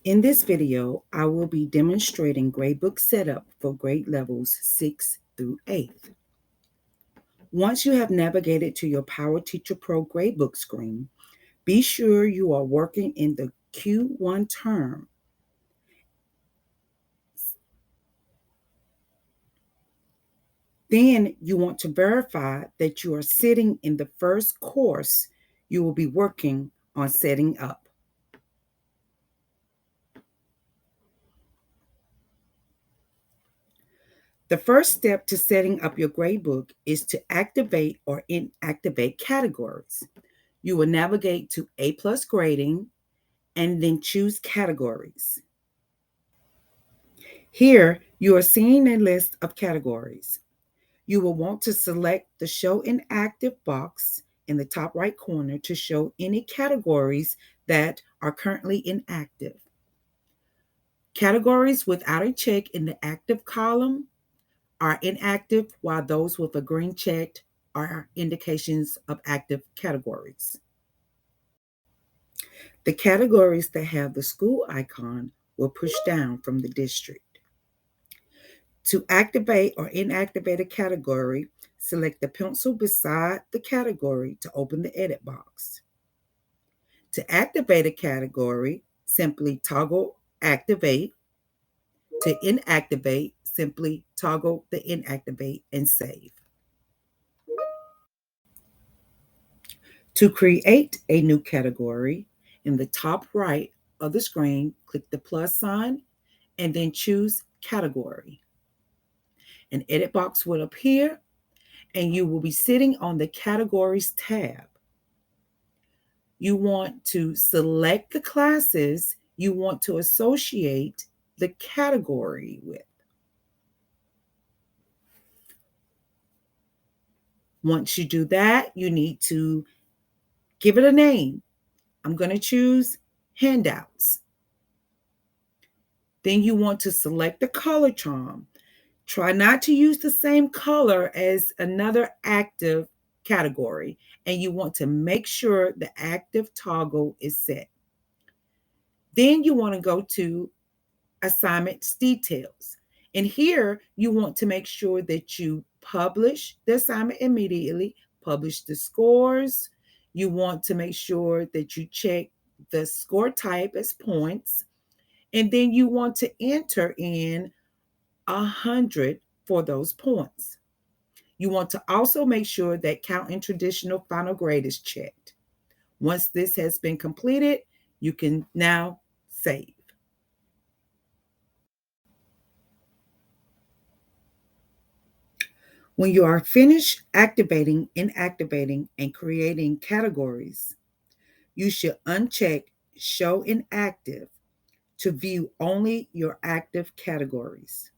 In this video, I will be demonstrating Gradebook setup for grade levels 6 through 8. Once you have navigated to your Power Teacher Pro Gradebook screen, be sure you are working in the Q1 term. Then you want to verify that you are sitting in the first course you will be working on setting up. The first step to setting up your gradebook is to activate or inactivate categories. You will navigate to A+ grading and then choose categories. Here, you are seeing a list of categories. You will want to select the Show Inactive box in the top right corner to show any categories that are currently inactive. Categories without a check in the active column are inactive, while those with a green check are indications of active categories. The categories that have the school icon will push down from the district. To activate or inactivate a category, select the pencil beside the category to open the edit box. To activate a category, simply toggle Activate. To inactivate, simply toggle the Inactivate and save. To create a new category, in the top right of the screen, click the plus sign and then choose Category. An edit box will appear and you will be sitting on the Categories tab. You want to select the classes you want to associate the category with. Once you do that, you need to give it a name. I'm going to choose Handouts. Then you want to select the color charm. Try not to use the same color as another active category, and you want to make sure the active toggle is set. Then you want to go to Assignments Details. And here you want to make sure that you publish the assignment immediately, publish the scores. You want to make sure that you check the score type as points. And then you want to enter in 100 for those points. You want to also make sure that Count in Traditional Final Grade is checked. Once this has been completed, you can now save. When you are finished activating, inactivating, and creating categories, you should uncheck Show Inactive to view only your active categories.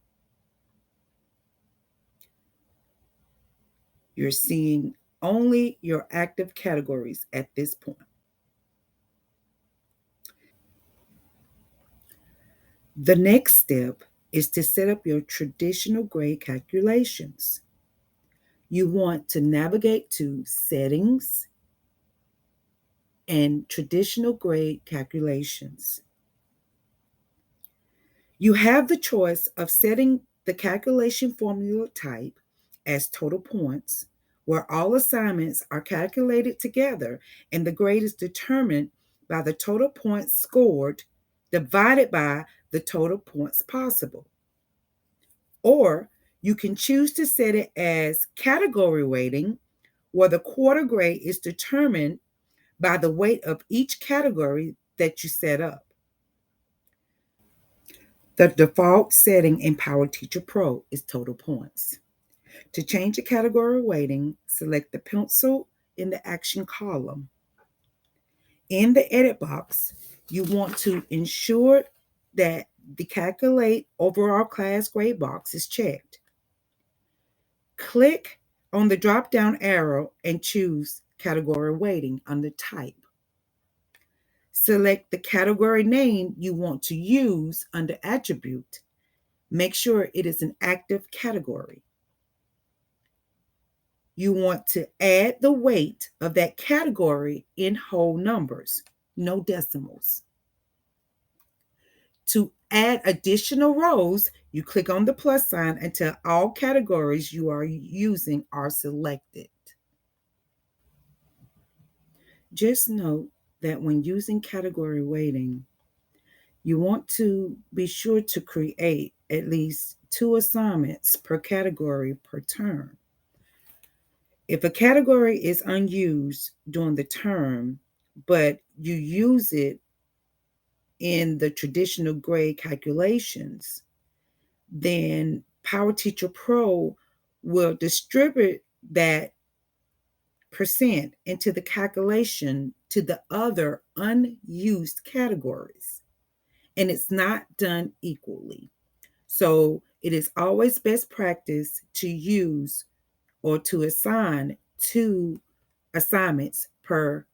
You're seeing only your active categories at this point. The next step is to set up your traditional grade calculations. You want to navigate to Settings and Traditional Grade Calculations. You have the choice of setting the calculation formula type as total points, where all assignments are calculated together and the grade is determined by the total points scored divided by the total points possible. Or you can choose to set it as category weighting, where the quarter grade is determined by the weight of each category that you set up. The default setting in Power Teacher Pro is total points. To change the category weighting, select the pencil in the action column. In the edit box, you want to ensure that the Calculate Overall Class Grade box is checked. Click on the drop-down arrow and choose Category Weighting under Type. Select the category name you want to use under Attribute. Make sure it is an active category. You want to add the weight of that category in whole numbers, no decimals. To add additional rows, you click on the plus sign until all categories you are using are selected. Just note that when using category weighting, you want to be sure to create at least 2 assignments per category per term. If a category is unused during the term, but you use it in the traditional grade calculations, then Power Teacher Pro will distribute that percent into the calculation to the other unused categories. And it's not done equally. So it is always best practice to use or to assign 2 assignments per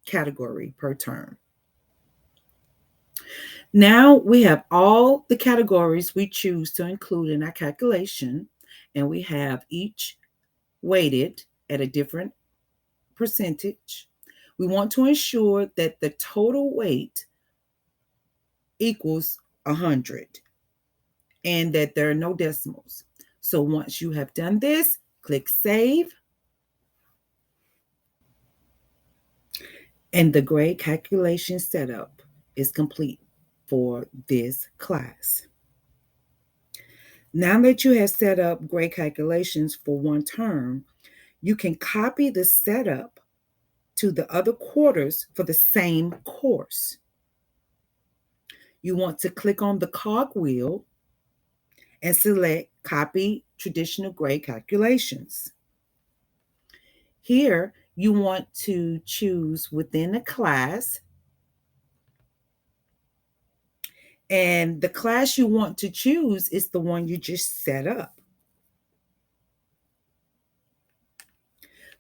category per term. Now we have all the categories we choose to include in our calculation, and we have each weighted at a different percentage. We want to ensure that the total weight equals 100 and that there are no decimals. So once you have done this, click Save, and the grade calculation setup is complete for this class. Now that you have set up grade calculations for one term, you can copy the setup to the other quarters for the same course. You want to click on the cogwheel and select Copy Traditional Grade Calculations. Here, you want to choose within a class, and the class you want to choose is the one you just set up.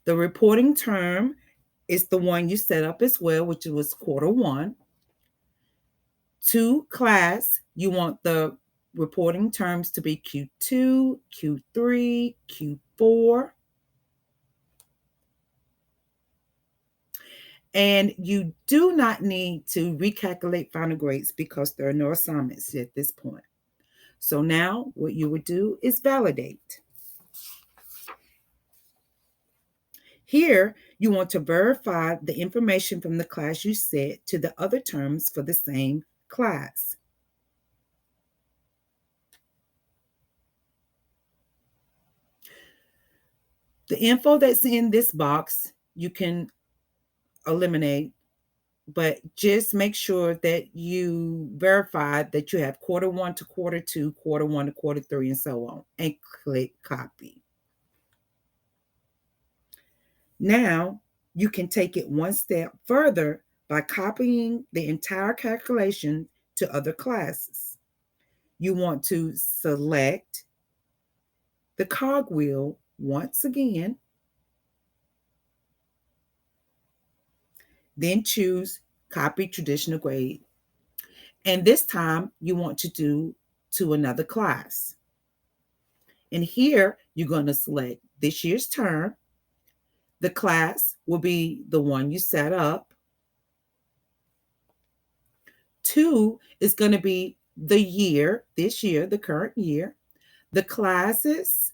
The reporting term is the one you set up as well, which was quarter one. To class, you want the reporting terms to be Q2, Q3, Q4. And you do not need to recalculate final grades because there are no assignments at this point. So now what you would do is validate. Here, you want to verify the information from the class you set to the other terms for the same class. The info that's in this box, you can eliminate, but just make sure that you verify that you have quarter one to quarter two, quarter one to quarter three, and so on, and click Copy. Now, you can take it one step further by copying the entire calculation to other classes. You want to select the cogwheel once again, then choose Copy Traditional Grade. And this time, you want to do to another class. And here, you're going to select this year's term. The class will be the one you set up. 2 is going to be the year, this year, the current year. The classes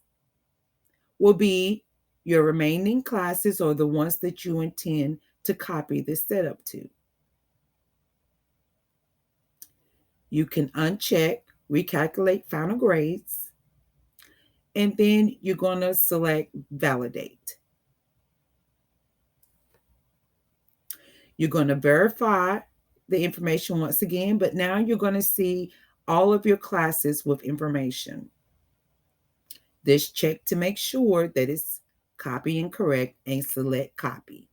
will be your remaining classes or the ones that you intend to copy this setup to. You can uncheck Recalculate Final Grades, and then you're going to select Validate. You're going to verify the information once again, but now you're going to see all of your classes with information. Just check to make sure that it's copying correct and select Copy.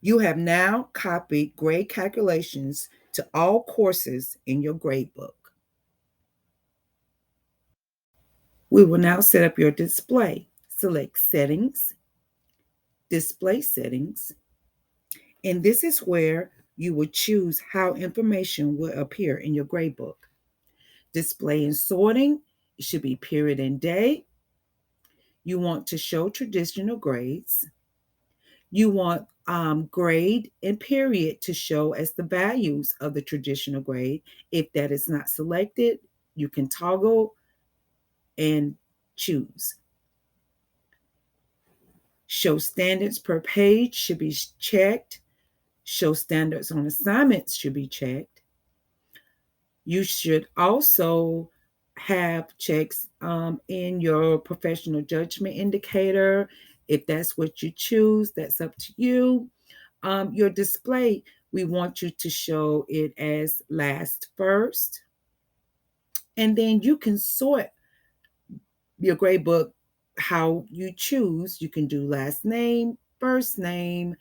You have now copied grade calculations to all courses in your gradebook. We will now set up your display. Select Settings, Display Settings, and this is where you will choose how information will appear in your gradebook. Display and sorting, it should be period and day. You want to show traditional grades. You want grade and period to show as the values of the traditional grade. If that is not selected, you can toggle and choose. Show standards per page should be checked. Show standards on assignments should be checked. You should also have checks in your professional judgment indicator. If that's what you choose, that's up to you. Your display, we want you to show it as last first. And then you can sort your gradebook how you choose. You can do last name, first name,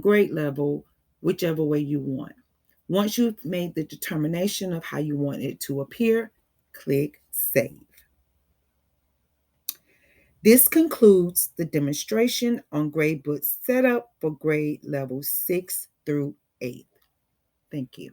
grade level, whichever way you want. Once you've made the determination of how you want it to appear, click Save. This concludes the demonstration on Gradebook setup for grade level 6 through 8. Thank you.